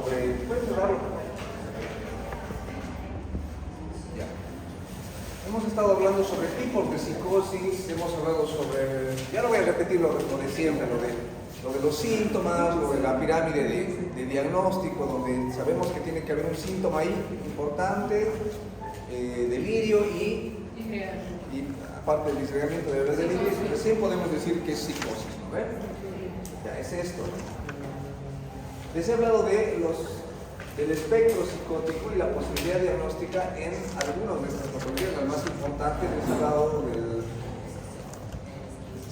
sobre... ¿Puedes cerrarlo? Ya. Hemos estado hablando sobre tipos de psicosis, hemos hablado sobre... Ya no voy a repetir lo de siempre, lo de los síntomas, lo de la pirámide de diagnóstico, donde sabemos que tiene que haber un síntoma ahí importante, delirio y aparte del disgregamiento de los delirios, recién podemos decir que es psicosis, ¿no ven? Ya es esto. Les he hablado del espectro psicótico y la posibilidad diagnóstica en algunas de estas patologías. La más importante les he hablado del...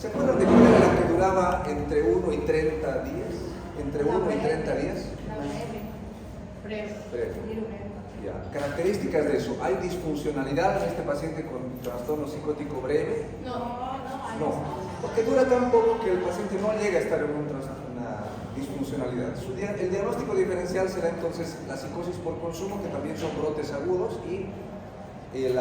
¿Se acuerdan de cuál era la que duraba entre 1 y 30 días? ¿Entre 1 y 30 días? Breve. Ya. Características de eso. ¿Hay disfuncionalidad en este paciente con trastorno psicótico breve? No, porque dura tan poco que el paciente no llega a estar en una disfuncionalidad. El diagnóstico diferencial será entonces la psicosis por consumo, que también son brotes agudos, y el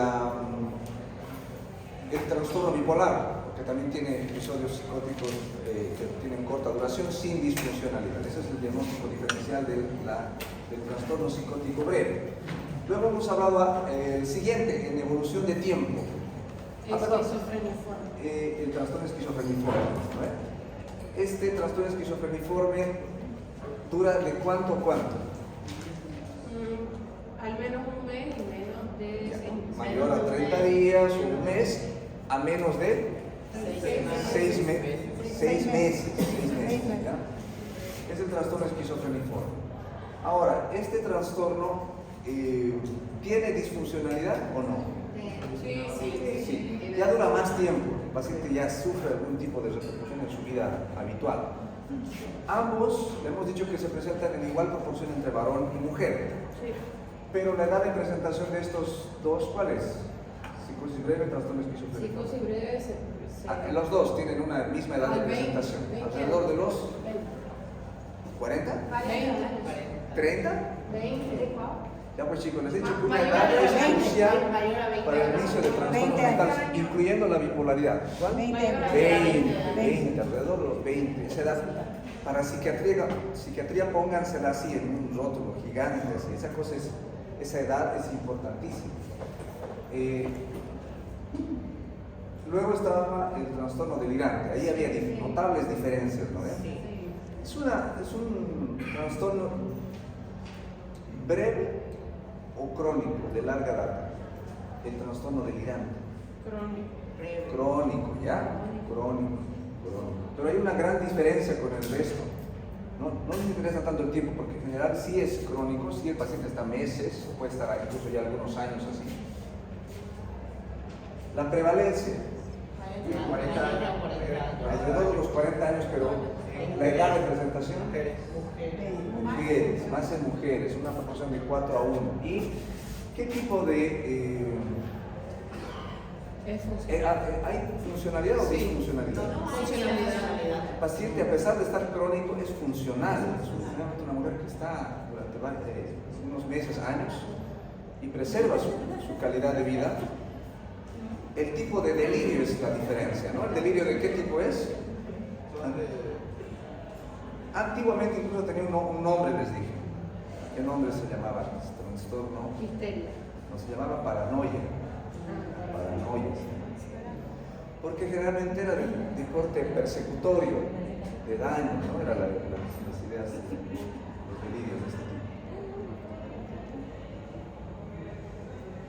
trastorno bipolar, que también tiene episodios psicóticos que tienen corta duración sin disfuncionalidad. Ese es el diagnóstico diferencial del trastorno psicótico breve. Luego hemos hablado el siguiente, en evolución de tiempo. El trastorno esquizofreniforme. ¿No? Este trastorno esquizofreniforme dura de cuánto a cuánto. Al menos un mes y menos de... Mayor a 30 días o un mes, a menos de 6 meses. ¿Ya? Es el trastorno esquizofreniforme. Ahora, ¿este trastorno tiene disfuncionalidad o no? Sí. Ya dura más tiempo, el paciente ya sufre algún tipo de repercusión en su vida habitual. Ambos, le hemos dicho que se presentan en igual proporción entre varón y mujer. Pero la edad de presentación de estos dos, ¿cuál es? Psicosis breve, trastorno esquizofrénico. Psicosis breve los dos tienen una misma edad de presentación. 20, alrededor de los 40, 30. Ya pues chicos, les he dicho que una edad es crucial para el inicio de trastornos mentales, incluyendo la bipolaridad. ¿Cuál? 20, alrededor de los 20. Esa edad, para psiquiatría póngansela así en un rótulo gigante, así. Esa edad es importantísima. Luego estaba el trastorno delirante, ahí había notables diferencias, ¿no? Es un trastorno breve o crónico, de larga data, el trastorno delirante. Crónico, ¿ya? Crónico. Pero hay una gran diferencia con el resto. No les interesa tanto el tiempo, porque en general sí es crónico, sí el paciente está meses, puede estar incluso ya algunos años así. La prevalencia, 40 años, alrededor de los 40 años, pero la edad de presentación, mujeres, más en mujeres, una proporción de 4 a 1. ¿Y qué tipo de... ¿hay funcionalidad o disfuncionalidad? Funcionalidad. El paciente, a pesar de estar crónico, es funcional. Es una mujer que está durante unos meses, años, y preserva su calidad de vida. El tipo de delirio es la diferencia, ¿no? ¿El delirio de qué tipo es? Antiguamente incluso tenía un nombre, les dije. ¿Qué nombre se llamaba? Trastorno. Histeria. No, se llamaba paranoia. Paranoia. Porque generalmente era de corte persecutorio, de daño, ¿no? Era las ideas, los delirios de este tipo.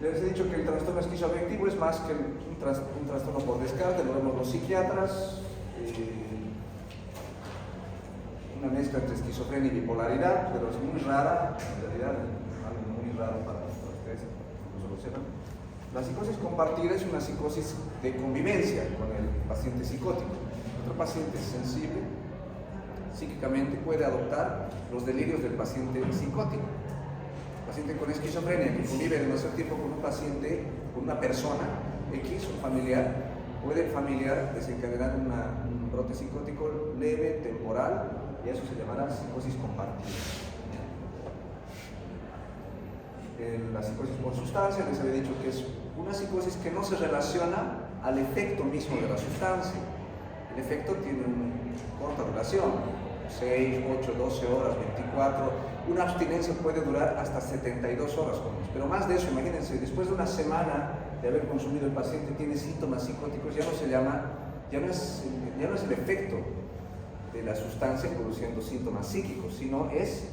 Les he dicho que el trastorno esquizoafectivo es más que un trastorno por descarte, lo vemos los psiquiatras, una mezcla entre esquizofrenia y bipolaridad, pero es muy rara, en realidad, algo muy raro para ustedes, incluso lo sepan. La psicosis compartida es una psicosis de convivencia con el paciente psicótico. Otro paciente sensible, psíquicamente, puede adoptar los delirios del paciente psicótico. Paciente con esquizofrenia que convive demasiado tiempo con un paciente, con una persona X, un familiar, puede desencadenar un brote psicótico leve, temporal, y eso se llamará psicosis compartida. La psicosis por sustancia, les había dicho que es una psicosis que no se relaciona al efecto mismo de la sustancia. El efecto tiene una corta duración, 6, 8, 12 horas, 24, una abstinencia puede durar hasta 72 horas, jóvenes. Pero más de eso, imagínense, después de una semana de haber consumido, el paciente tiene síntomas psicóticos, ya no se llama, ya no es el efecto de la sustancia produciendo síntomas psíquicos, sino es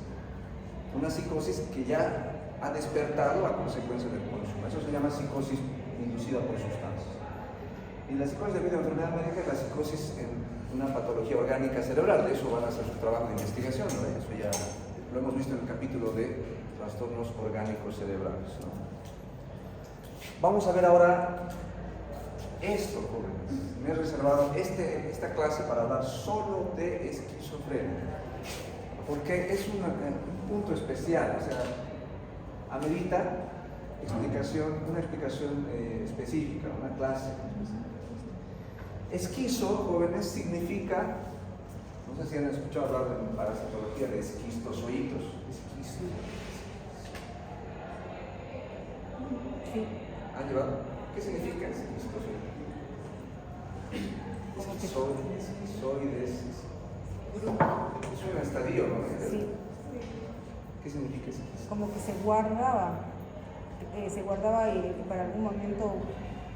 una psicosis que ya ha despertado a consecuencia del consumo. Eso se llama psicosis inducida por sustancias. Y la psicosis debido a enfermedad médica es la psicosis en una patología orgánica cerebral. De eso van a hacer su trabajo de investigación, ¿no? Eso ya lo hemos visto en el capítulo de trastornos orgánicos cerebrales, ¿no? Vamos a ver ahora esto, jóvenes. Me he reservado esta clase para hablar solo de esquizofrenia, porque es un punto especial, o sea, amerita una explicación específica, una clase específica. Esquizo, jóvenes, significa, no sé si han escuchado hablar en parasitología de esquistozoitos. Esquizo. Sí. ¿Han llevado? ¿Qué significa esquistozoides? Esquizoides. Es un estadio, ¿no? Sí. ¿Qué significa esquizo? Como que se guardaba y para algún momento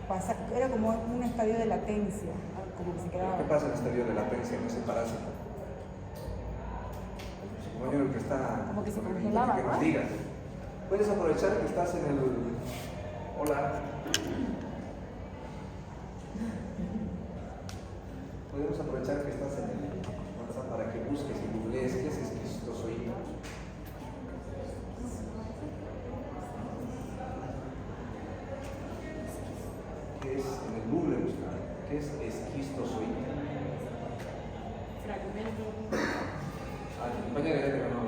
pasar, era como un estadio de latencia, como que se quedaba. ¿Qué pasa en el estadio de latencia en ese parásito? Su compañero que está... Como que se con el congelaba, que nos ¿no? diga. Puedes aprovechar que estás en el... Hola. Podemos aprovechar que estás en el WhatsApp para que busques y googlees qué es esquistozoide. ¿Qué es en el Google buscar? ¿Qué es esquistozoide? Fragmento. Compañera, ya te ganó.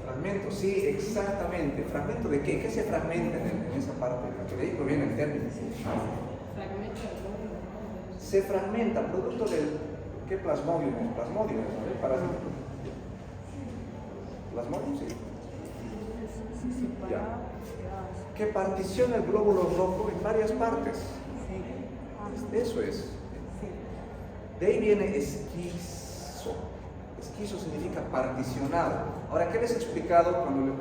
Fragmento, sí, exactamente. ¿Fragmento de qué? ¿Qué se fragmenta en esa parte? Porque de ahí proviene el término. Fragmento de Se fragmenta, producto del... ¿Qué plasmodium es? Plasmodium es, ¿no? Parásito. ¿Plasmodium? Sí. Ya. Que particiona el glóbulo rojo en varias partes. Eso es. Sí. De ahí viene esquizo. Esquizo significa particionado. Ahora, ¿qué les he explicado cuando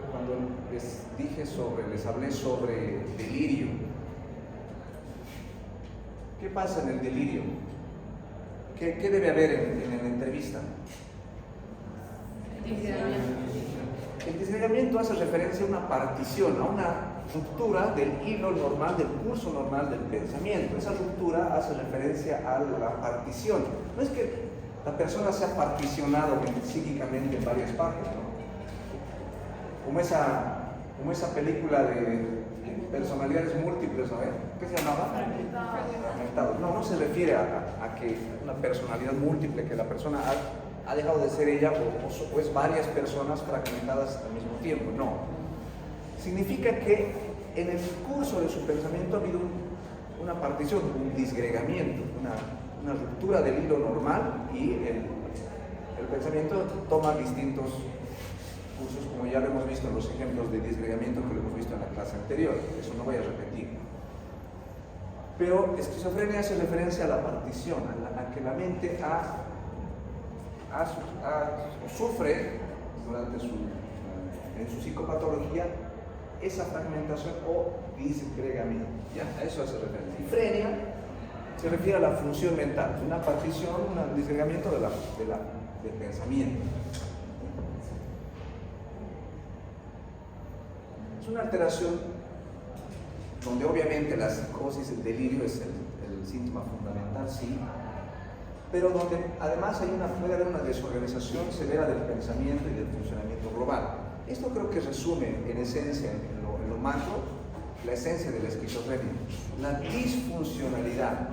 les hablé sobre delirio? ¿Qué pasa en el delirio? ¿Qué debe haber en la entrevista? El disgregamiento hace referencia a una partición, a una ruptura del hilo normal, del curso normal del pensamiento. Esa ruptura hace referencia a la partición. No es que la persona se ha particionado psíquicamente en varias partes, ¿no? Como esa película de personalidades múltiples, ¿no? ¿Qué se llamaba? Fragmentado. No se refiere a que una personalidad múltiple, que la persona ha dejado de ser ella o es varias personas fragmentadas al mismo tiempo. No. Significa que en el curso de su pensamiento ha habido una partición, un disgregamiento, una ruptura del hilo normal y el pensamiento toma distintos cursos, como ya lo hemos visto en los ejemplos de disgregamiento que lo hemos visto en la clase anterior. Eso no voy a repetir. Pero esquizofrenia hace referencia a la partición, a que la mente sufre en su psicopatología esa fragmentación o disgregamiento. ¿Ya? A eso hace referencia. Y frenia se refiere a la función mental, una partición, un disgregamiento del pensamiento. Es una alteración donde obviamente la psicosis, el delirio es el síntoma fundamental, sí, pero donde además puede haber una desorganización severa del pensamiento y del funcionamiento global. Esto creo que resume en esencia, en lo macro, la esencia de la esquizofrenia, la disfuncionalidad.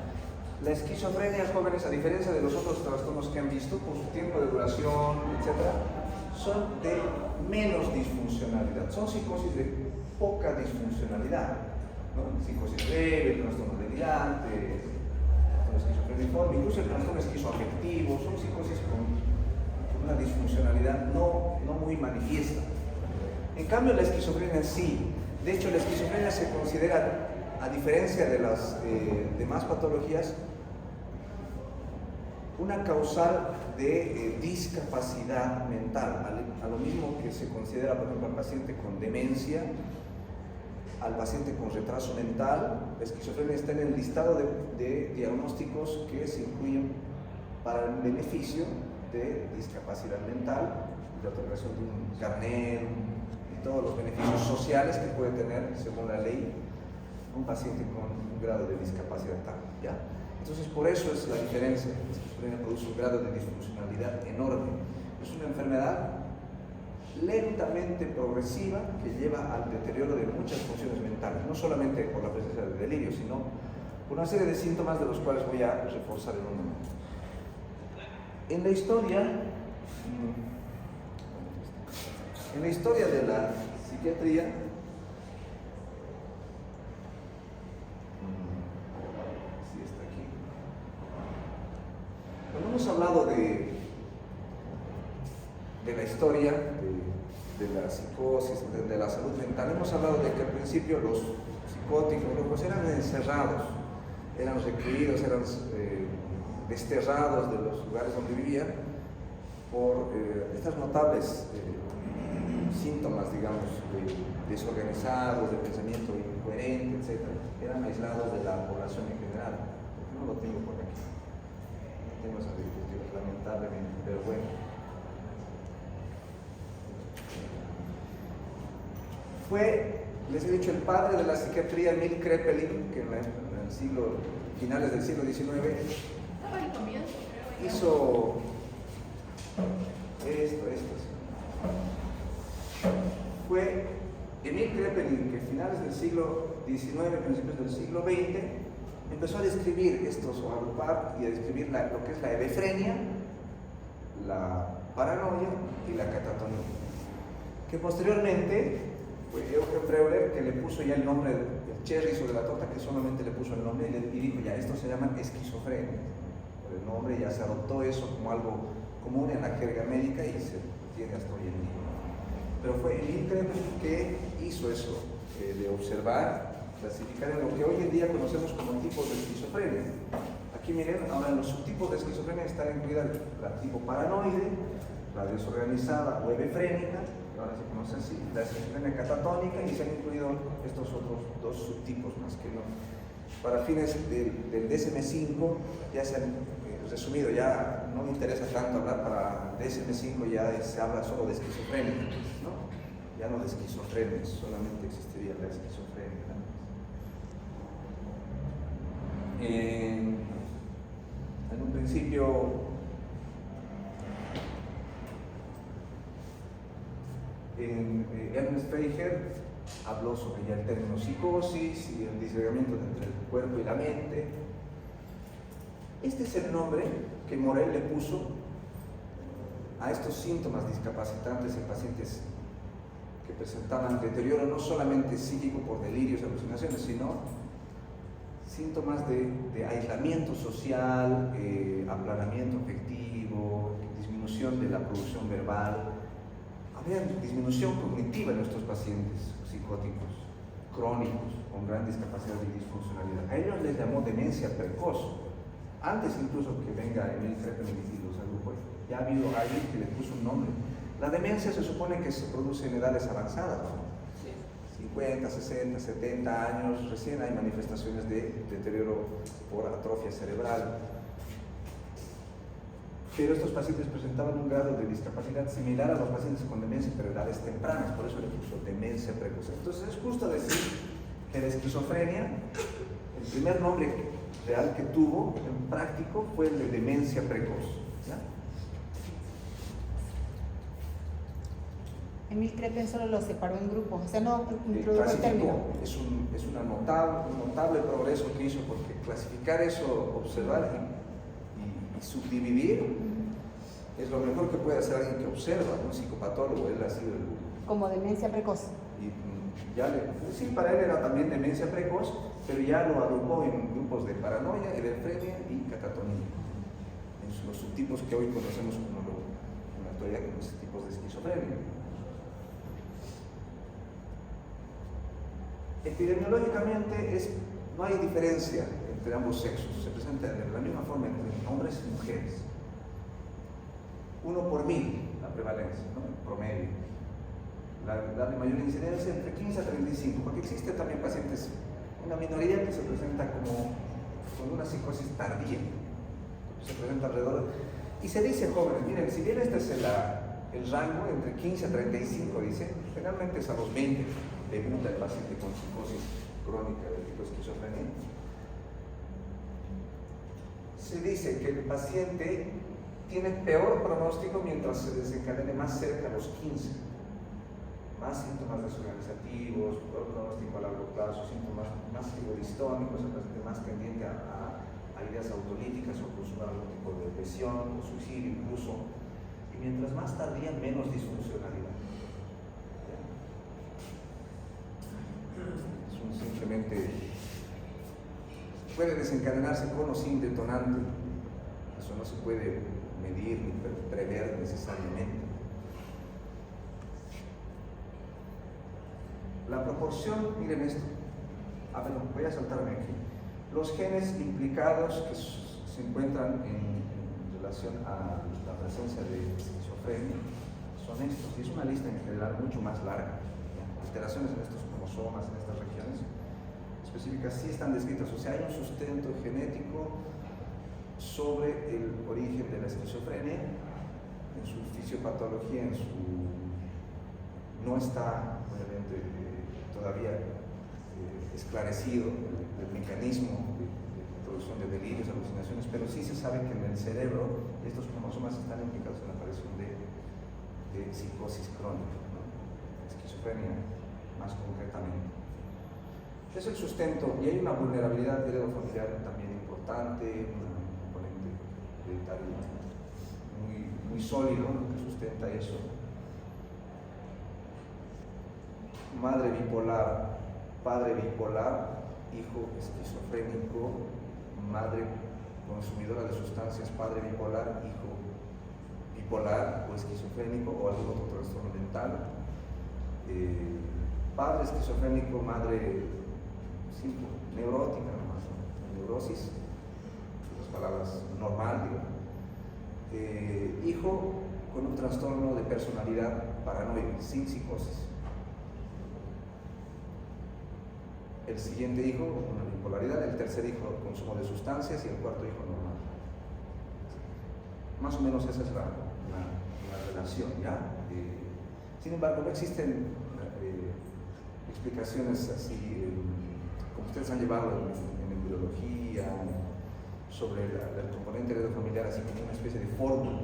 La esquizofrenia, jóvenes, a diferencia de los otros trastornos que han visto, por su tiempo de duración, etc., son de menos disfuncionalidad, son psicosis de poca disfuncionalidad, ¿no? Psicosis leve, trastorno delirante, esquizofreniforme, incluso el trastorno esquizoafectivo, son psicosis con una disfuncionalidad no muy manifiesta. En cambio, la esquizofrenia sí. De hecho, la esquizofrenia se considera, a diferencia de las demás patologías, una causal de discapacidad mental, a lo mismo que se considera, por ejemplo, al paciente con demencia, al paciente con retraso mental. La esquizofrenia está en el listado de diagnósticos que se incluyen para el beneficio de discapacidad mental, de otorgación de un carnet y todos los beneficios sociales que puede tener, según la ley, un paciente con un grado de discapacidad tal, ¿ya? Entonces, por eso es la diferencia. La esquizofrenia produce un grado de disfuncionalidad enorme. Es una enfermedad lentamente progresiva que lleva al deterioro de muchas funciones mentales, no solamente por la presencia de delirio, sino por una serie de síntomas de los cuales voy a reforzar en un momento. En la historia de la psiquiatría, sí está aquí. Cuando hemos hablado de la historia de la psicosis, de la salud mental, hemos hablado de que al principio los psicóticos locos eran encerrados, eran recluidos, eran desterrados de los lugares donde vivían por estas notables síntomas, digamos, desorganizados, de pensamiento incoherente, etc. Eran aislados de la población en general. No lo tengo por aquí, no tengo esa diapositiva, lamentablemente, pero bueno. Fue, les he dicho, el padre de la psiquiatría, Emil Kraepelin, que en el siglo, finales del siglo XIX, hizo esto. Fue Emil Kraepelin que a finales del siglo XIX, principios del siglo XX, empezó a describir estos, o a agrupar y a describir lo que es la hebefrenia, la paranoia y la catatonía. Que posteriormente fue Eugen Breuer que le puso ya el nombre, el cherry sobre la torta, que solamente le puso el nombre y dijo, ya, esto se llama esquizofrenia. Por el nombre ya se adoptó eso como algo común en la jerga médica y se tiene hasta hoy en día. Pero fue Emil Kraepelin que hizo eso, de observar, clasificar en lo que hoy en día conocemos como tipos de esquizofrenia. Aquí miren, ahora en los subtipos de esquizofrenia está incluida la tipo paranoide, la desorganizada o hebefrénica, ahora se conoce así, la esquizofrenia catatónica, y se han incluido estos otros dos subtipos más que no. Para fines del DSM-5 ya se han resumido, ya no me interesa tanto hablar para DSM-5, ya se habla solo de esquizofrenia, ¿no? Ya no de esquizofrenia, solamente existiría la esquizofrenia, ¿no? En un principio, Ernst Feijer habló sobre ya el término psicosis y el disgregamiento entre el cuerpo y la mente. Este es el nombre que Morel le puso a estos síntomas discapacitantes en pacientes que presentaban deterioro no solamente psíquico por delirios y alucinaciones, sino síntomas de aislamiento social, aplanamiento afectivo, disminución de la producción verbal. Había disminución cognitiva en nuestros pacientes psicóticos, crónicos, con gran discapacidad y disfuncionalidad. A ellos les llamó demencia precoz. Antes incluso que venga Emil Kraepelin y los agrupó, ya ha habido alguien que le puso un nombre. La demencia se supone que se produce en edades avanzadas, ¿no? 50, 60, 70 años, recién hay manifestaciones de deterioro por atrofia cerebral. Pero estos pacientes presentaban un grado de discapacidad similar a los pacientes con demencia, pero en edades tempranas, por eso le puso demencia precoz. Entonces es justo decir que la esquizofrenia, el primer nombre real que tuvo en práctico fue el de demencia precoz, ¿ya? Emil Kraepelin solo lo separó en grupos, o sea, no introdujo el término. Es un notable progreso que hizo, porque clasificar eso, observar y subdividir es lo mejor que puede hacer alguien que observa, un psicopatólogo. Él ha sido como demencia precoz. Sí, para él era también demencia precoz, pero ya lo agrupó en grupos de paranoia, hebefrenia y catatonía, en los subtipos que hoy conocemos como en la actualidad como tipos de esquizofrenia. Epidemiológicamente no hay diferencia entre ambos sexos, se presenta de la misma forma entre hombres y mujeres. 1 por 1000 la prevalencia, ¿no? El promedio. La edad de mayor incidencia entre 15 a 35, porque existen también pacientes, una minoría que se presenta como con una psicosis tardía, se presenta alrededor, y se dice jóvenes, miren, si bien este es el rango entre 15 a 35, dice, generalmente es a los 20 debuta el paciente con psicosis crónica de tipo esquizofrenia. Se dice que el paciente tiene peor pronóstico mientras se desencadene más cerca a los 15. Más síntomas desorganizativos, peor pronóstico a largo plazo, síntomas más fibrodistónicos, el paciente más tendiente a ideas autolíticas o consumir algún tipo de depresión o suicidio incluso. Y mientras más tardía, menos disfuncionalidad. Simplemente puede desencadenarse con o sin detonante. Eso no se puede medir ni prever necesariamente. La proporción, miren esto. Bueno, voy a saltarme aquí. Los genes implicados que se encuentran en relación a la presencia de esquizofrenia son estos, y es una lista en general mucho más larga. Alteraciones en estos cromosomas, en estas regiones específicas, sí están descritas, o sea, hay un sustento genético sobre el origen de la esquizofrenia, en su fisiopatología, no está obviamente todavía esclarecido el mecanismo de producción de delirios, alucinaciones, pero sí se sabe que en el cerebro estos cromosomas están implicados en la aparición de psicosis crónica, ¿no? Esquizofrenia más concretamente. Es el sustento, y hay una vulnerabilidad heredofamiliar también importante, un componente hereditario muy sólido, ¿no?, que sustenta eso. Madre bipolar, padre bipolar, hijo esquizofrénico, madre consumidora de sustancias, padre bipolar, hijo bipolar o esquizofrénico o algún otro trastorno mental, padre esquizofrénico, madre neurótica, nomás, neurosis, las palabras normal, digo. Hijo con un trastorno de personalidad paranoide, sin psicosis. El siguiente hijo, una bipolaridad, el tercer hijo, consumo de sustancias, y el cuarto hijo normal. Más o menos esa es la relación, ¿ya? Sin embargo, no existen explicaciones así, como ustedes han llevado en embriología, sobre el componente heredofamiliar, así como una especie de fórmula.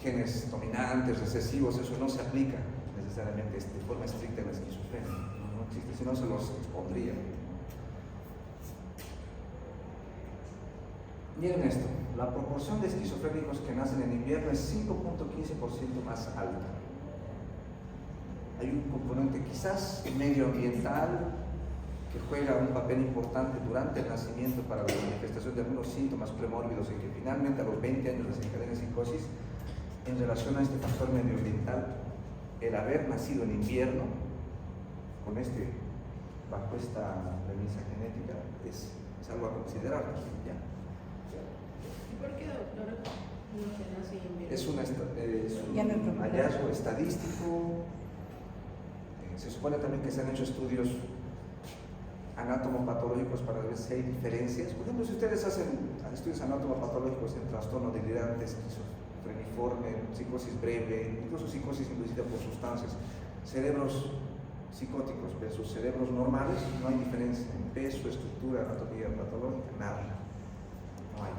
Genes dominantes, recesivos, eso no se aplica necesariamente de forma estricta en la esquizofrenia. No existe, si no se los expondría. Miren esto, la proporción de esquizofrénicos que nacen en invierno es 5.15% más alta. Hay un componente quizás medioambiental que juega un papel importante durante el nacimiento para la manifestación de algunos síntomas premórbidos y que finalmente a los 20 años desencadena psicosis. En relación a este factor medioambiental, el haber nacido en invierno bajo esta premisa genética es algo a considerar, ¿ya? ¿Y por qué, doctor, no se nace en invierno? Es un hallazgo estadístico. Se supone también que se han hecho estudios anatomopatológicos para ver si hay diferencias. Por ejemplo, si ustedes hacen estudios anatomopatológicos en trastorno delirante, esquizofreniforme, psicosis breve, incluso psicosis inducida por sustancias, cerebros psicóticos versus cerebros normales, no hay diferencia en peso, estructura, anatomía patológica, nada. No hay.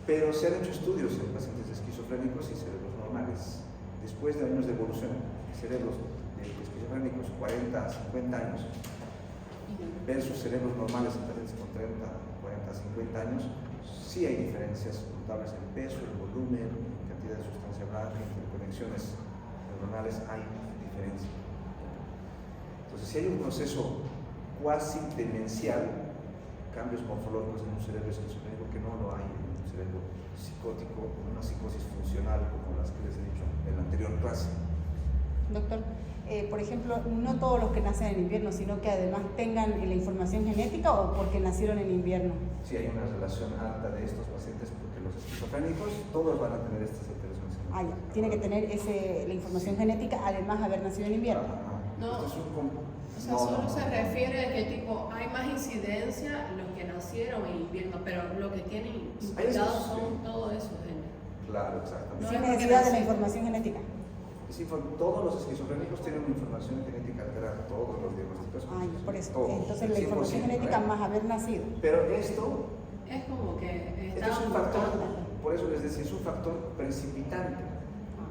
Pero se han hecho estudios en pacientes esquizofrénicos y cerebros normales. Después de años de evolución, cerebros esquizofrénicos 40, 50 años versus cerebros normales en pacientes con 30, 40, 50 años, sí hay diferencias notables en peso, en volumen, en cantidad de sustancia blanca, en interconexiones neuronales, hay diferencia. Entonces, si hay un proceso cuasi demencial, cambios morfológicos en un cerebro esquizofrénico que no lo hay en un cerebro psicótico, en una psicosis funcional como las que les he dicho en la anterior clase. Doctor, por ejemplo, no todos los que nacen en invierno, sino que además tengan la información genética o porque nacieron en invierno. Sí, hay una relación alta de estos pacientes porque los esquizofrénicos, todos van a tener estas alteraciones. Ah, ya. Tiene que tener la información genética, además de haber nacido en invierno. No. Esto es O sea, solo se refiere a que tipo hay más incidencia los que nacieron en invierno, pero lo que tienen implicados son todos esos genes. Claro, exactamente. No Sin es porque necesidad de la nací. información genética. Sí, todos los esquizofrénicos tienen una información genética alterada, todos los diagnósticos. Ah, ya, por eso. Todos, Entonces la 100%, información genética ¿verdad? más haber nacido. Pero esto Es como que es está un factor, por eso les decía, es un factor precipitante.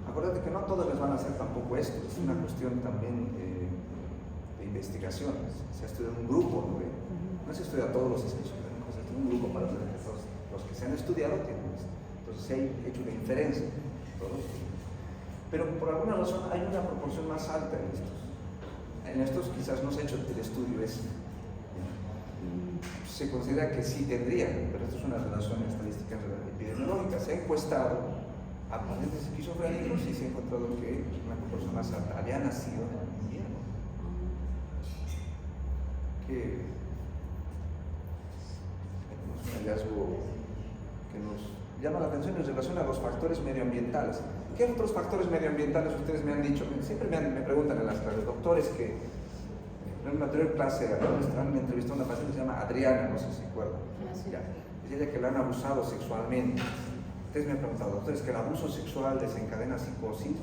Acuérdate que no a todos les van a hacer tampoco esto, es una cuestión también de investigación. Se ha estudiado un grupo, ¿no? No se estudia a todos los esquizofrénicos, se estudia un grupo para ver que los que se han estudiado tienen esto. Entonces se ha hecho una inferencia. Pero por alguna razón hay una proporción más alta en estos. En estos quizás no se ha hecho el estudio ese. Se considera que sí tendrían, pero esto es una relación estadística epidemiológica. Se ha encuestado a pacientes esquizofrénicos y se ha encontrado que una proporción más alta había nacido en invierno. Que es un hallazgo que nos llama la atención en relación a los factores medioambientales. ¿Qué otros factores medioambientales ustedes me han dicho? Siempre me preguntan en las clases, doctores, que en una anterior clase me entrevistó una paciente que se llama Adriana, no sé si se acuerdan. Ya. Es ella que la han abusado sexualmente. Ustedes me han preguntado, doctores, que el abuso sexual desencadena psicosis.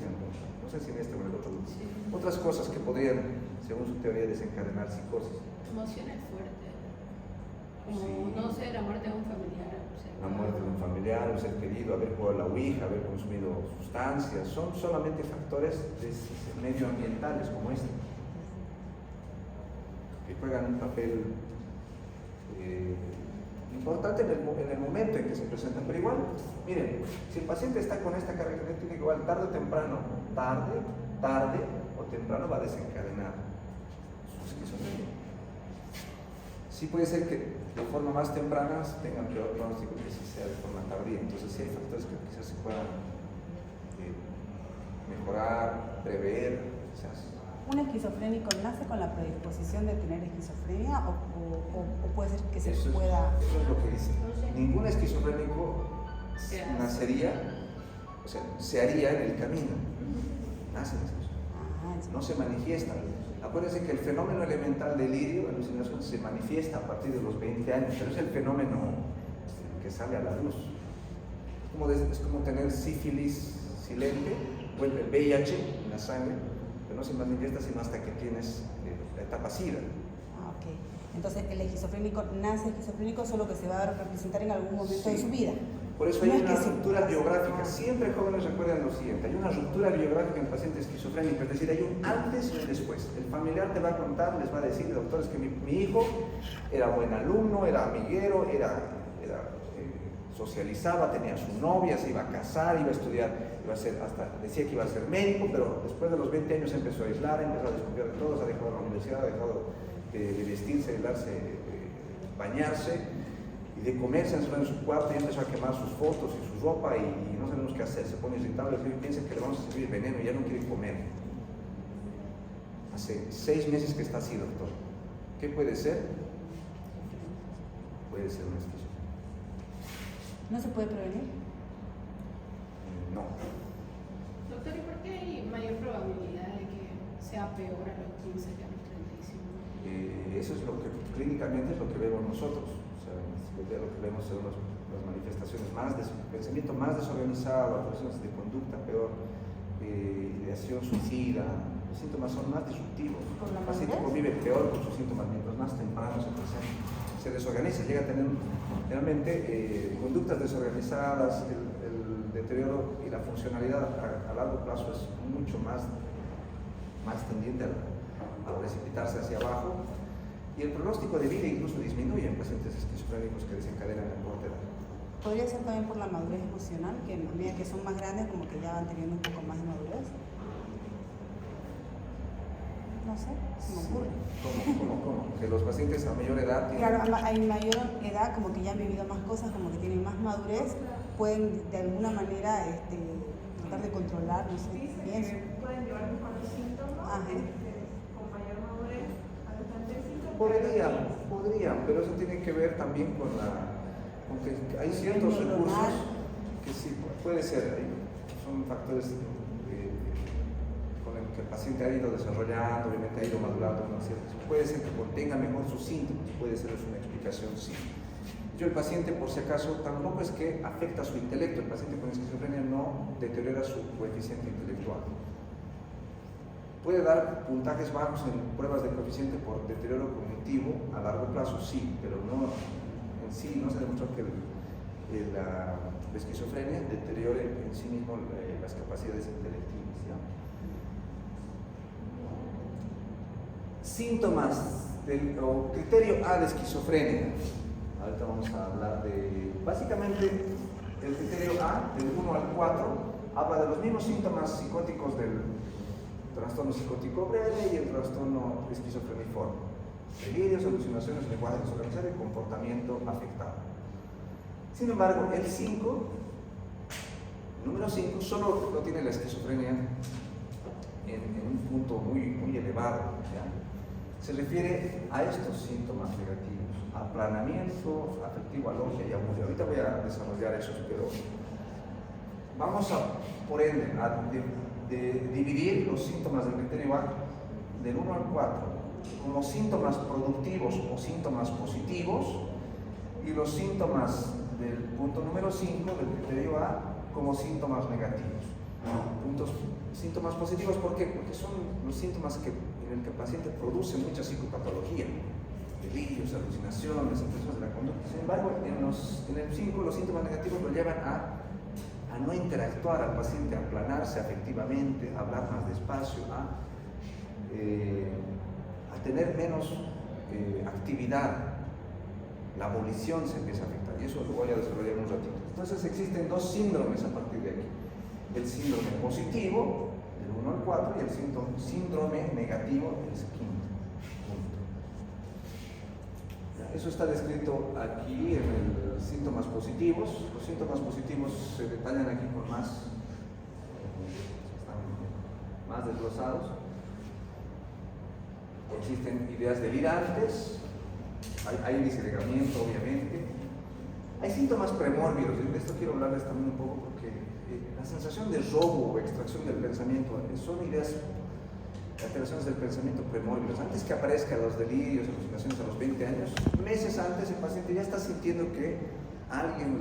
No sé si en este o en el otro grupo. Sí. Otras cosas que podrían, según su teoría, desencadenar psicosis. Emociones fuertes. Como, Sí. no sé, la muerte de un familiar. O sea, La muerte de un familiar, un ser querido, haber jugado a la ouija, haber consumido sustancias, son solamente factores medioambientales como este, que juegan un papel importante en el momento en que se presentan. Pero igual, miren, si el paciente está con esta carga genética, igual tarde o temprano, tarde o temprano va a desencadenar su esquizofrenia. Sí puede ser que de forma más temprana tengan peor pronóstico que si sea de forma tardía. Entonces sí hay factores que quizás se puedan mejorar, prever, quizás. ¿Un esquizofrénico nace con la predisposición de tener esquizofrenia o puede ser que se pueda...? Eso es lo que dice. Ningún esquizofrénico nacería, o sea, se haría en el camino. Nace en eso. No se manifiesta. Acuérdense que el fenómeno elemental delirio, alucinación, se manifiesta a partir de los 20 años, pero es el fenómeno que sale a la luz. Es como tener sífilis silente o el VIH en la sangre, que no se manifiesta sino hasta que tienes la etapa SIDA. Ah, ok. Entonces el esquizofrénico nace esquizofrénico, solo que se va a representar en algún momento de su vida. Por eso No hay es una que ruptura se... biográfica. Siempre jóvenes recuerdan lo siguiente: hay una ruptura biográfica en el paciente esquizofrénico, es decir, hay un antes y un después. El familiar te va a contar, les va a decir, doctores, que mi hijo era buen alumno, era amiguero, socializaba, tenía su novia, se iba a casar, iba a estudiar, decía que iba a ser médico, pero después de los 20 años empezó a aislar, empezó a desconfiar de todos, ha dejado la universidad, ha dejado de vestirse, de bañarse y de comer, se encerró en su cuarto y empezó a quemar sus fotos y su ropa y no sabemos qué hacer, se pone irritable y piensa que le vamos a servir veneno y ya no quiere comer. Hace 6 meses que está así, doctor. ¿Qué puede ser? Puede ser una esquizofrenia. ¿No se puede prevenir? No. Doctor, ¿y por qué hay mayor probabilidad de que sea peor a los 15 que a los 35? Eso es lo que clínicamente es lo que vemos nosotros. O sea, lo que vemos son las manifestaciones pensamiento más desorganizado, alteraciones de conducta peor, ideación suicida. Los síntomas son más disruptivos. El paciente convive peor con sus síntomas mientras más temprano se desorganiza, llega a tener realmente conductas desorganizadas, el deterioro y la funcionalidad a largo plazo es mucho más tendiente a precipitarse hacia abajo, y el pronóstico de vida incluso disminuye en pacientes esquizofrénicos que desencadenan en corta edad. ¿Podría ser también por la madurez emocional, que a medida que son más grandes como que ya van teniendo un poco más de madurez? No sé, se me ocurre. ¿Cómo? Que los pacientes a mayor edad tienen... Claro, a mayor edad como que ya han vivido más cosas, como que tienen más madurez, pueden de alguna manera tratar de controlar, no sé, pienso. Pueden llevar mejores síntomas, con mayor madurez, bastante síntomas. Podrían, pero eso tiene que ver también con que hay ciertos recursos, que sí, puede ser, son factores con el que el paciente ha ido desarrollando, obviamente ha ido madurando, ¿no? Puede ser que contenga mejor sus síntomas, puede ser una explicación, sí. El paciente, por si acaso, tampoco es que afecta su intelecto. El paciente con esquizofrenia no deteriora su coeficiente intelectual. Puede dar puntajes bajos en pruebas de coeficiente por deterioro cognitivo a largo plazo, sí, pero no en sí no se demostró que la esquizofrenia deteriore en sí mismo las capacidades intelectivas, ¿ya? Síntomas o criterio A de esquizofrenia. Ahorita vamos a hablar de, básicamente, el criterio A, del 1 al 4, habla de los mismos síntomas psicóticos del trastorno psicótico breve y el trastorno esquizofreniforme. Delirios, alucinaciones, lenguaje desorganizado y comportamiento afectado. Sin embargo, el 5, número 5, solo lo tiene la esquizofrenia en un punto muy elevado, ¿ya? Se refiere a estos síntomas negativos: aplanamiento afectivo, alogia y abulia. Ahorita voy a desarrollar esos, pero vamos por ende, a dividir los síntomas del criterio A del 1 al 4 como síntomas productivos o síntomas positivos, y los síntomas del punto número 5 del criterio A como síntomas negativos. Síntomas positivos, ¿por qué? Porque son los síntomas en el que el paciente produce mucha psicopatología, delirios, alucinaciones, impresiones de la conducta. Sin embargo, en el 5 los síntomas negativos lo llevan a no interactuar al paciente, a aplanarse afectivamente, a hablar más despacio, a tener menos actividad. La volición se empieza a afectar, y eso lo voy a desarrollar un ratito. Entonces existen dos síndromes a partir de aquí: el síndrome positivo del 1 al 4 y el síndrome negativo del 5. Eso está descrito aquí en los síntomas positivos. Los síntomas positivos se detallan aquí con más desglosados. Existen ideas delirantes, hay disgregamiento, obviamente. Hay síntomas premórbidos, y de esto quiero hablarles también un poco, porque la sensación de robo o extracción del pensamiento son ideas, alteraciones del pensamiento premórbidos. Antes que aparezcan los delirios, alucinaciones a los 20 años, meses antes el paciente ya está sintiendo que alguien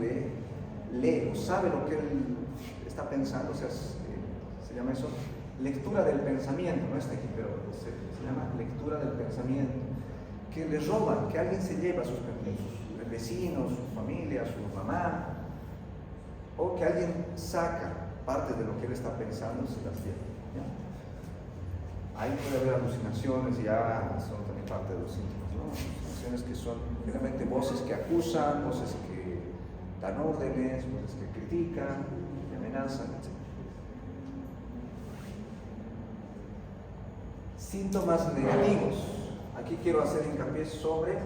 lee o sabe lo que él está pensando. O sea, se llama eso lectura del pensamiento, no está aquí, pero se llama lectura del pensamiento. Que le roban, que alguien se lleva sus vecinos, su familia, su mamá, o que alguien saca parte de lo que él está pensando y se las lleva, ¿ya? Ahí puede haber alucinaciones, ya son también parte de los síntomas, ¿no? Alucinaciones que son realmente voces que acusan, voces que dan órdenes, voces que critican, que amenazan, etc. Síntomas negativos. Aquí quiero hacer hincapié sobre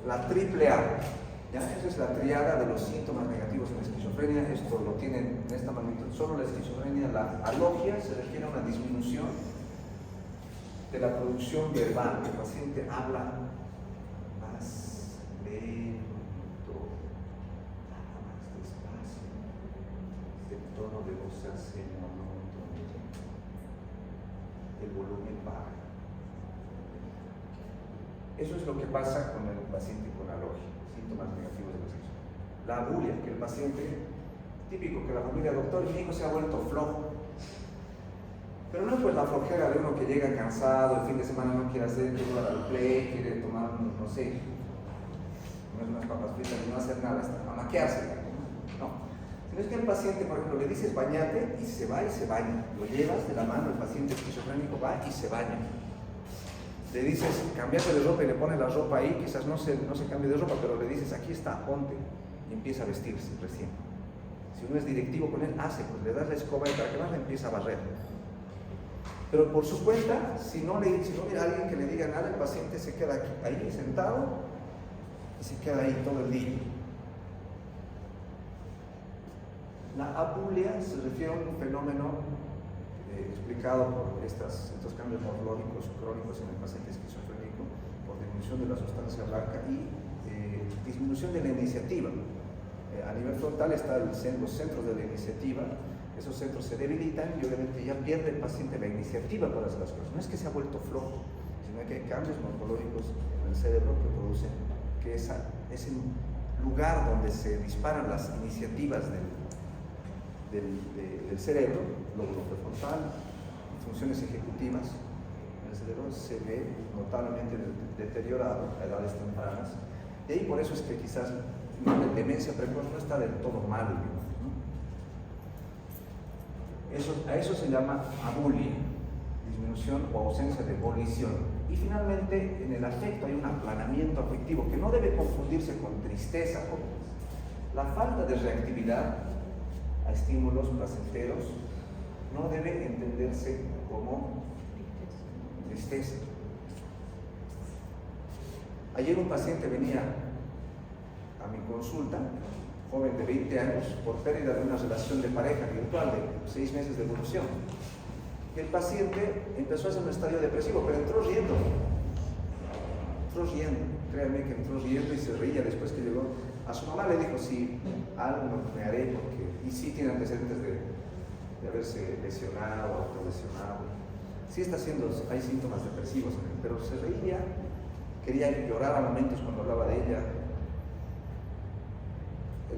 la triple A. ¿Ya? Esa es la triada de los síntomas negativos en la esquizofrenia. Esto lo tienen en esta magnitud solo la esquizofrenia. La alogia se refiere a una disminución de la producción verbal. El paciente habla más lento, habla más despacio, el tono de voz se hace monótono, el volumen baja. Eso es lo que pasa con el paciente con alogia, síntomas negativos de la esquizofrenia. La abulia, que el paciente, típico que la familia, doctor, mi hijo se ha vuelto flojo. Pero no es pues la flojera de uno que llega cansado, el fin de semana no quiere hacer, quiere jugar al play, quiere tomar, no sé, comer unas papas fritas y no hacer nada, hasta a maquearse. No. Sino es que el paciente, por ejemplo, le dices bañate y se va y se baña. Lo llevas de la mano, el paciente esquizofrénico va y se baña. Le dices cambiate de ropa y le pones la ropa ahí, quizás no se cambie de ropa, pero le dices aquí está, ponte, y empieza a vestirse recién. Si uno es directivo con él, hace, pues le das la escoba y para que más le empieza a barrer. Pero por su cuenta, si no hubiera alguien que le diga nada, el paciente se queda aquí, ahí sentado y se queda ahí todo el día. La abulia se refiere a un fenómeno explicado por estos cambios morfológicos crónicos en el paciente esquizofrénico por disminución de la sustancia blanca y disminución de la iniciativa. A nivel frontal están los centros de la iniciativa. Esos centros se debilitan y obviamente ya pierde el paciente la iniciativa para hacer las cosas. No es que se ha vuelto flojo, sino que hay cambios morfológicos en el cerebro que producen que ese lugar donde se disparan las iniciativas del cerebro, lóbulo prefrontal, funciones ejecutivas, el cerebro se ve notablemente deteriorado a edades tempranas. Y ahí por eso es que quizás la demencia precoz no está del todo mal, ¿no? A eso se llama abulia, disminución o ausencia de volición. Y finalmente, en el afecto hay un aplanamiento afectivo que no debe confundirse con tristeza. La falta de reactividad a estímulos placenteros no debe entenderse como tristeza. Ayer un paciente venía a mi consulta, joven de 20 años, por pérdida de una relación de pareja virtual de 6 meses de evolución. El paciente empezó a hacer un estadio depresivo, pero entró riendo, créanme que entró riendo y se reía. Después que llegó a su mamá le dijo, sí, algo me haré, porque, y sí tiene antecedentes de haberse lesionado, autolesionado. Sí está haciendo, hay síntomas depresivos, pero se reía, quería llorar a momentos cuando hablaba de ella.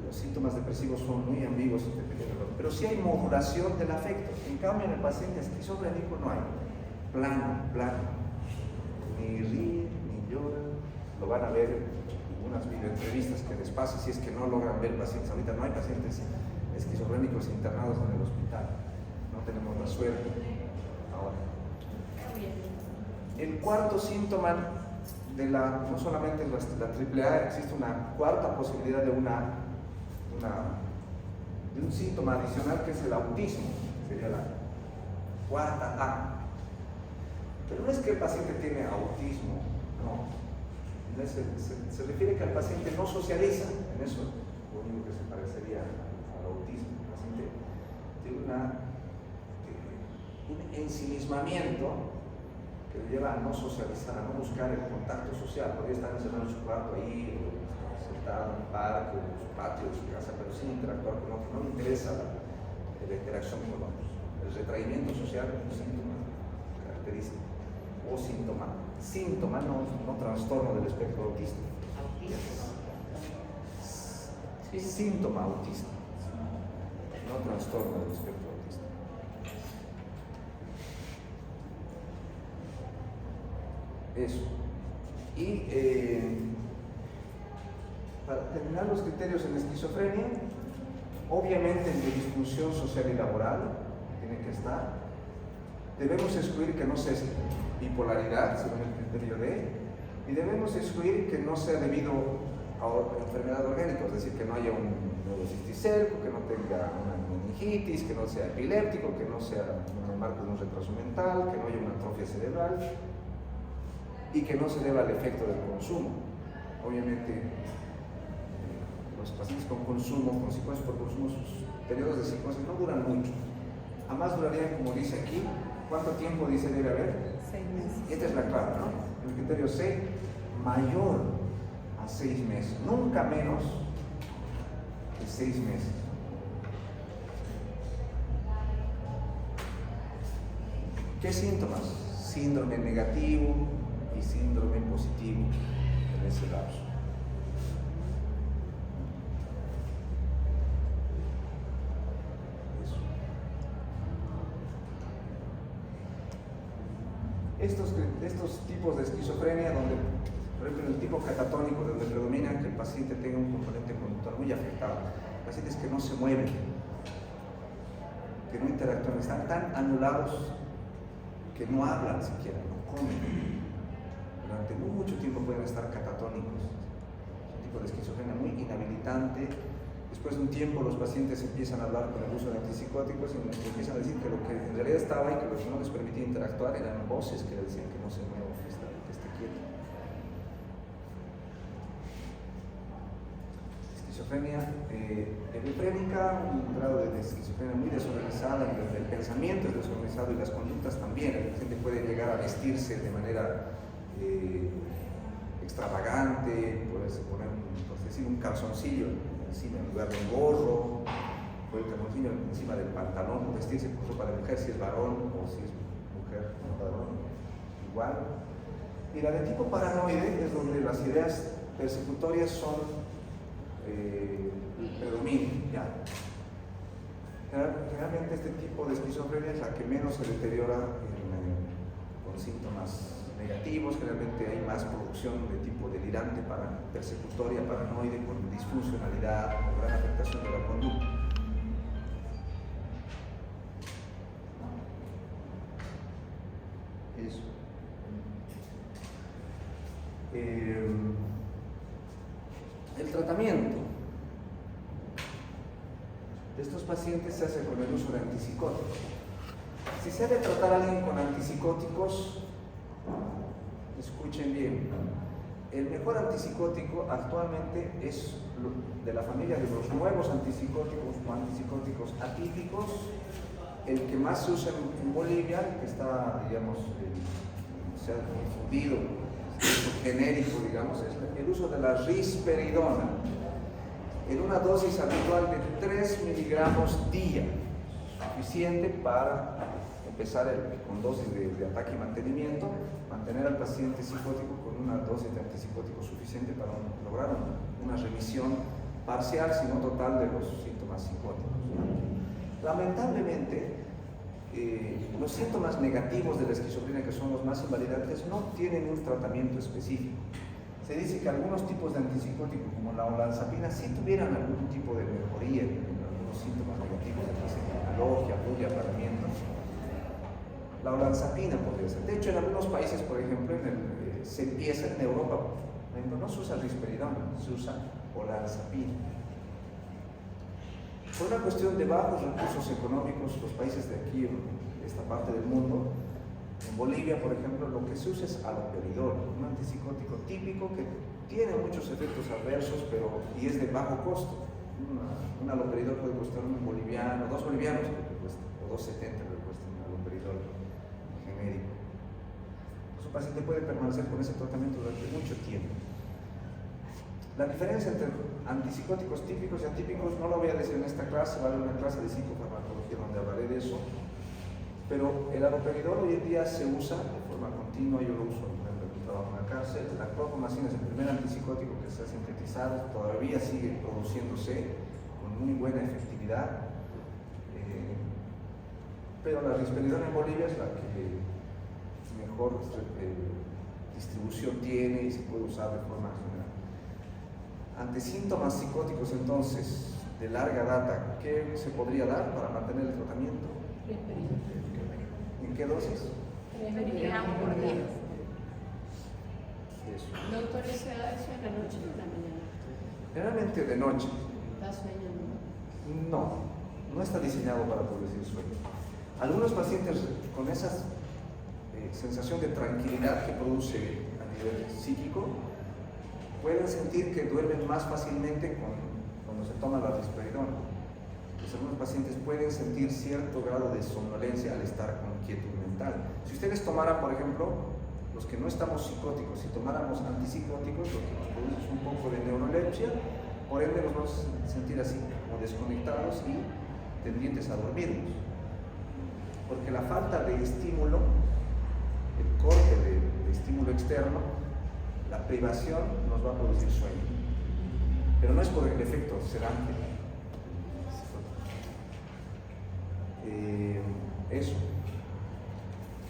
Los síntomas depresivos son muy ambiguos, pero sí hay modulación del afecto. En cambio, en el paciente esquizofrénico no hay. Plano. Ni ríe, ni llora. Lo van a ver en unas videoentrevistas que les pase si es que no logran ver pacientes. Ahorita no hay pacientes esquizofrénicos internados en el hospital. No tenemos la suerte ahora. El cuarto síntoma no solamente la AAA, existe una cuarta posibilidad de un síntoma adicional que es el autismo, sería la cuarta A. Pero no es que el paciente tiene autismo, no. Se refiere que el paciente no socializa, en eso lo único que se parecería al autismo. El paciente tiene un ensimismamiento que le lleva a no socializar, a no buscar el contacto social. Podría estar encerrado en su cuarto ahí, sentado en un parque, en su patio de su casa, pero sin interactuar con otros. No le interesa la interacción con otros. El retraimiento social es un síntoma característico o síntoma. Síntoma, no trastorno del espectro autista. Síntoma autista, no trastorno del espectro autista. Eso. Y para terminar los criterios en esquizofrenia, obviamente el de disfunción social y laboral tiene que estar. Debemos excluir que no sea bipolaridad, según el criterio D, y debemos excluir que no sea debido a enfermedad orgánica, es decir, que no haya un nudo cisticerco, que no tenga una meningitis, que no sea epiléptico, que no sea en el marco de un retraso mental, que no haya una atrofia cerebral y que no se deba al efecto del consumo. Obviamente, los pacientes con consumo, con psicosis por consumo, sus periodos de psicosis no duran mucho. Jamás durarían, como dice aquí, ¿cuánto tiempo dice debe haber? 6 meses. Y esta es la clave, ¿no? El criterio C, mayor a 6 meses, nunca menos de 6 meses. ¿Qué síntomas? Síndrome negativo y síndrome positivo en ese lapso. Estos tipos de esquizofrenia, donde, por ejemplo, en el tipo catatónico, donde predomina que el paciente tenga un componente conductual muy afectado, pacientes que no se mueven, que no interactúan, están tan anulados que no hablan siquiera, no comen. Durante mucho tiempo pueden estar catatónicos. Es un tipo de esquizofrenia muy inhabilitante. Después de un tiempo los pacientes empiezan a hablar con el uso de antipsicóticos y empiezan a decir que lo que en realidad estaba y que lo que no les permitía interactuar eran voces que le decían que no se mueva, que esté quieto. Esquizofrenia hebefrénica, un grado de esquizofrenia muy desorganizada, el pensamiento es desorganizado y las conductas también. El paciente puede llegar a vestirse de manera extravagante, puede poner, por decir, un calzoncillo encima, en lugar del gorro, o el calzoncillo encima del pantalón, o vestirse con ropa de mujer si es varón o si es mujer con ropa de varón, igual. Y la de tipo paranoide es donde las ideas persecutorias son predominan, ¿ya? Generalmente este tipo de esquizofrenia es la que menos se deteriora con síntomas negativos. Generalmente hay más producción de tipo delirante, persecutoria, paranoide, con disfuncionalidad, con gran afectación de la conducta. Eso. El tratamiento de estos pacientes se hace con el uso de antipsicóticos. Si se ha de tratar a alguien con antipsicóticos, escuchen bien, el mejor antipsicótico actualmente es de la familia de los nuevos antipsicóticos o antipsicóticos atípicos, el que más se usa en Bolivia, que está, digamos, se ha difundido, genérico, digamos, es el uso de la risperidona en una dosis habitual de 3 miligramos día, suficiente para empezar con dosis de ataque y mantenimiento, mantener al paciente psicótico con una dosis de antipsicótico suficiente para lograr una remisión parcial, si no total, de los síntomas psicóticos. Lamentablemente, los síntomas negativos de la esquizofrenia, que son los más invalidantes, no tienen un tratamiento específico. Se dice que algunos tipos de antipsicóticos, como la olanzapina, sí tuvieran algún tipo de mejoría en algunos síntomas negativos de alogia, bulla, apagamiento. La olanzapina podría ser. De hecho, en algunos países, por ejemplo, se empieza en Europa, por ejemplo, no se usa risperidona, se usa olanzapina. Por una cuestión de bajos recursos económicos, los países de aquí, de esta parte del mundo, en Bolivia, por ejemplo, lo que se usa es haloperidol, un antipsicótico típico que tiene muchos efectos adversos, y es de bajo costo. Un haloperidol puede costar $1 boliviano, $2 bolivianos o $2.70 le cuesta un haloperidol genérico. Su paciente puede permanecer con ese tratamiento durante mucho tiempo. La diferencia entre antipsicóticos típicos y atípicos no lo voy a decir en esta clase, va a haber una clase de psicofarmacología donde hablaré de eso, pero el haloperidol hoy en día se usa de forma continua. Yo lo uso, por ejemplo, en mi trabajo en la cárcel. La clorpromacina es el primer antipsicótico que se ha sintetizado, todavía sigue produciéndose con muy buena efectividad, pero la risperidona en Bolivia es la que mejor distribución tiene y se puede usar de forma general. Ante síntomas psicóticos, entonces, de larga data, ¿qué se podría dar para mantener el tratamiento? ¿En qué dosis? 3 miligramos por día. Eso. Doctor, ¿eso en la noche o en la mañana? Generalmente de noche. ¿Da sueño? No está diseñado para producir sueño. Algunos pacientes con esa sensación de tranquilidad que produce a nivel psíquico pueden sentir que duermen más fácilmente cuando se toma la risperidona. Pues algunos pacientes pueden sentir cierto grado de somnolencia al estar con quietud mental. Si ustedes tomaran, por ejemplo, los que no estamos psicóticos, si tomáramos antipsicóticos, lo que nos produce es un poco de neurolepsia, por ende nos vamos a sentir así, como desconectados y tendientes a dormirnos. Porque la falta de estímulo, el corte de estímulo externo, la privación nos va a producir sueño. Pero no es por el efecto sedante. Eso.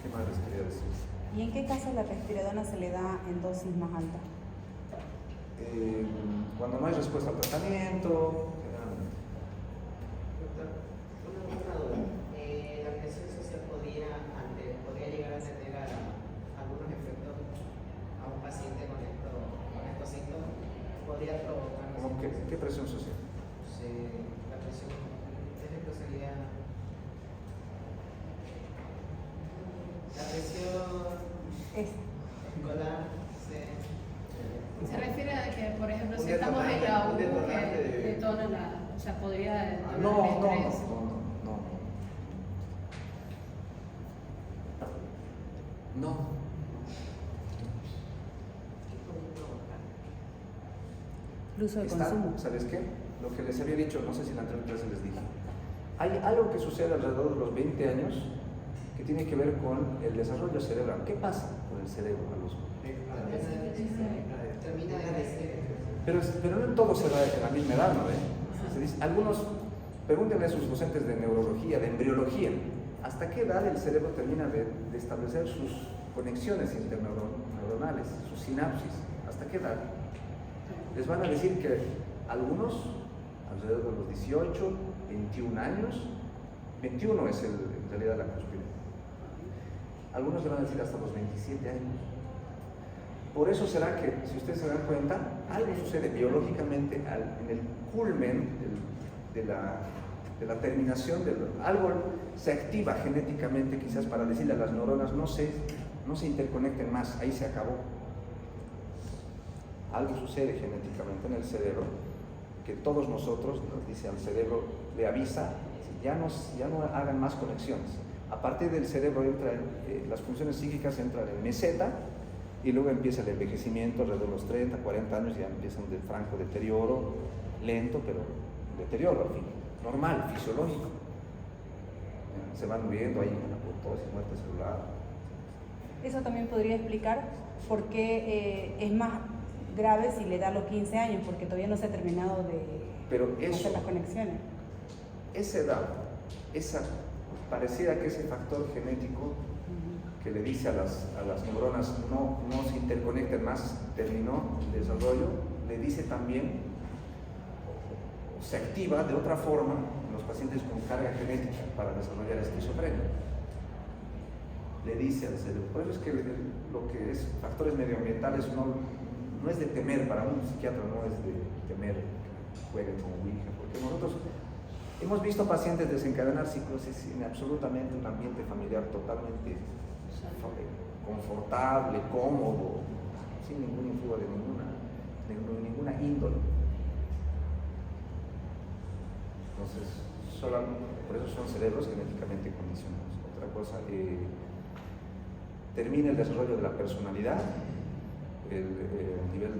¿Qué más les quería decir? ¿Y en qué caso la risperidona se le da en dosis más alta? Cuando no hay respuesta al tratamiento, generalmente. Doctor, una duda. ¿La presión social podría llegar a tener algunos efectos a un paciente con estos síntomas? ¿Podría provocar? ¿Qué presión social? La presión, ¿qué efecto sería? La presión escolar Se refiere a que, por ejemplo, Un si estamos en detonante, la un U, que detonante de- detona o sea, podría detonar No. el estrés. No. El uso de Está, consumo. ¿sabes qué? lo que les había dicho, no sé si en la anterior clase les dije, hay algo que sucede alrededor de los 20 años que tiene que ver con el desarrollo cerebral. ¿Qué pasa con el cerebro a los Termina de crecer. pero no todo se da en la misma edad, ¿no? Se dice, algunos, pregúntenle a sus docentes de neurología, de embriología, ¿hasta qué edad el cerebro termina de establecer sus conexiones interneuronales, sus sinapsis? ¿Hasta qué edad? Les van a decir que algunos, alrededor de los 18, 21 años, 21 es en realidad la cúspide. Algunos le van a decir hasta los 27 años. Por eso será que, si ustedes se dan cuenta, algo sucede biológicamente en el culmen de la terminación, algo se activa genéticamente quizás para decirle a las neuronas no se interconecten más, ahí se acabó. Algo sucede genéticamente en el cerebro que todos nosotros, nos dice al cerebro, le avisa, ya no hagan más conexiones. A partir del cerebro las funciones psíquicas entran en meseta y luego empieza el envejecimiento alrededor de los 30, 40 años, ya empieza un franco deterioro, lento, pero deterioro al fin, normal, fisiológico. Se van muriendo ahí con apoptosis, muerte celular. Eso también podría explicar por qué es más grave si le da los 15 años, porque todavía no se ha terminado de hacer las conexiones. Esa edad, pareciera que ese factor genético que le dice a las neuronas no se interconecten más, terminó el desarrollo, le dice también, o se activa de otra forma en los pacientes con carga genética para desarrollar esquizofrenia. Le dice al cerebro. Por eso es que lo que es factores medioambientales no es de temer, para un psiquiatra no es de temer que jueguen con Ouija, porque nosotros hemos visto pacientes desencadenar psicosis en absolutamente un ambiente familiar totalmente confortable, cómodo, sin ningún influjo de ninguna índole. Entonces, por eso son cerebros genéticamente condicionados. Otra cosa, termina el desarrollo de la personalidad, el nivel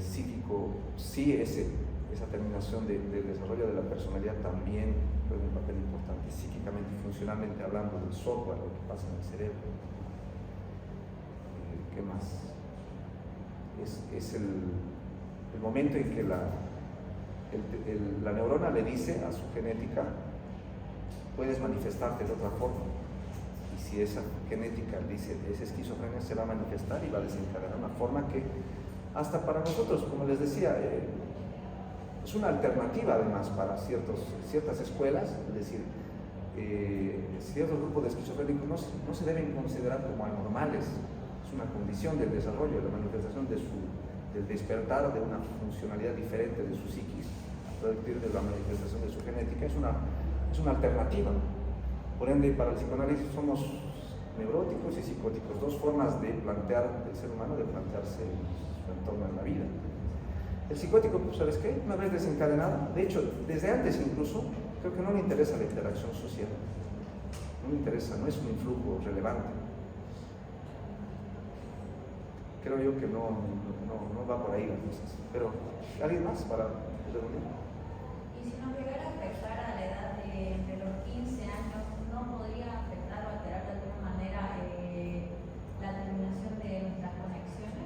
psíquico, sí, esa terminación del desarrollo de la personalidad también juega un papel importante, psíquicamente y funcionalmente hablando del software, lo que pasa en el cerebro. ¿Qué más? Es el momento en que la neurona le dice a su genética, puedes manifestarte de otra forma. Y si esa genética dice, esa esquizofrenia se va a manifestar y va a desencadenar una forma que, hasta para nosotros, como les decía, es una alternativa además para ciertas escuelas, es decir, ciertos grupos de esquizofrénicos no se deben considerar como anormales. Es una condición del desarrollo, de la manifestación del despertar de una funcionalidad diferente de su psiquis, a partir de la manifestación de su genética, es una alternativa. Por ende, para el psicoanálisis somos neuróticos y psicóticos, dos formas de plantear el ser humano, de plantearse su entorno en la vida. El psicótico, pues, ¿sabes qué? Una vez desencadenado, de hecho, desde antes incluso, creo que no le interesa la interacción social, no le interesa, no es un influjo relevante. Creo yo que no va por ahí las cosas. Pero, ¿alguien más para reunir? Y si nos llegara a afectar a la edad de los 15 años, ¿no podría afectar o alterar de alguna manera la terminación de nuestras conexiones?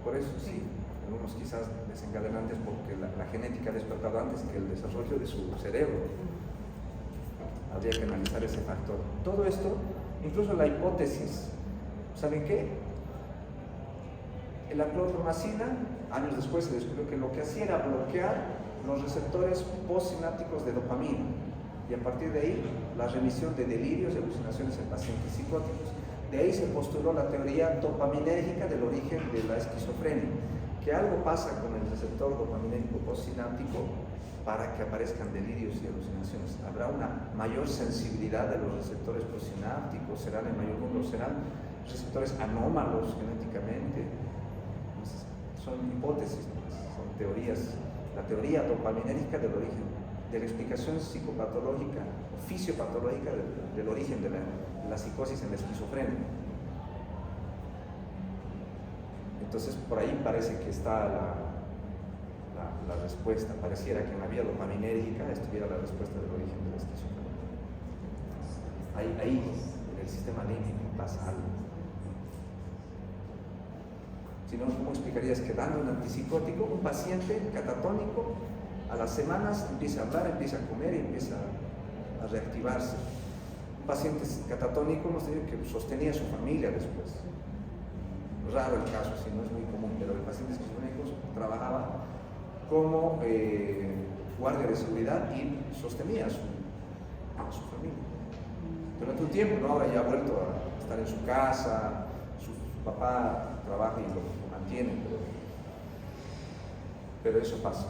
Por eso sí, algunos quizás desencadenantes porque la genética ha despertado antes que el desarrollo de su cerebro. Habría que analizar ese factor. Todo esto, incluso la hipótesis, ¿saben qué? La clorpromacina, años después se descubrió que lo que hacía era bloquear los receptores postsinápticos de dopamina y a partir de ahí la remisión de delirios y alucinaciones en pacientes psicóticos. De ahí se postuló la teoría dopaminérgica del origen de la esquizofrenia, que algo pasa con el receptor dopaminérgico postsináptico para que aparezcan delirios y alucinaciones. Habrá una mayor sensibilidad de los receptores postsinápticos, serán en mayor número, serán receptores anómalos genéticamente. Son hipótesis, son teorías. La teoría dopaminérgica del origen, de la explicación psicopatológica o fisiopatológica del origen de la psicosis en la esquizofrenia. Entonces, por ahí parece que está la respuesta. Pareciera que en la vía dopaminérgica estuviera la respuesta del origen de la esquizofrenia. Ahí, en el sistema límbico pasa algo. Si no, ¿cómo explicarías que dando un antipsicótico, un paciente catatónico, a las semanas empieza a hablar, empieza a comer y empieza a reactivarse? Un paciente catatónico hemos tenido que sostenía a su familia después. Raro el caso, si no es muy común, pero el paciente esquizofrénico trabajaba como guardia de seguridad y sostenía a su familia. Durante un tiempo, ¿no? Ahora ya ha vuelto a estar en su casa, su papá trabaja y lo mantiene, pero eso pasa.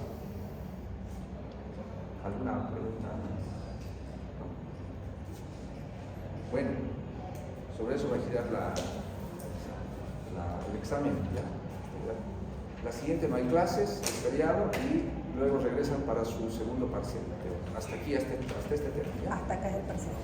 ¿Alguna pregunta? ¿No? Bueno, sobre eso va a girar el examen. ¿Ya? La siguiente no hay clases, es feriado y luego regresan para su segundo parcial. Hasta aquí, hasta este tema. ¿Ya? Hasta acá es el parcial.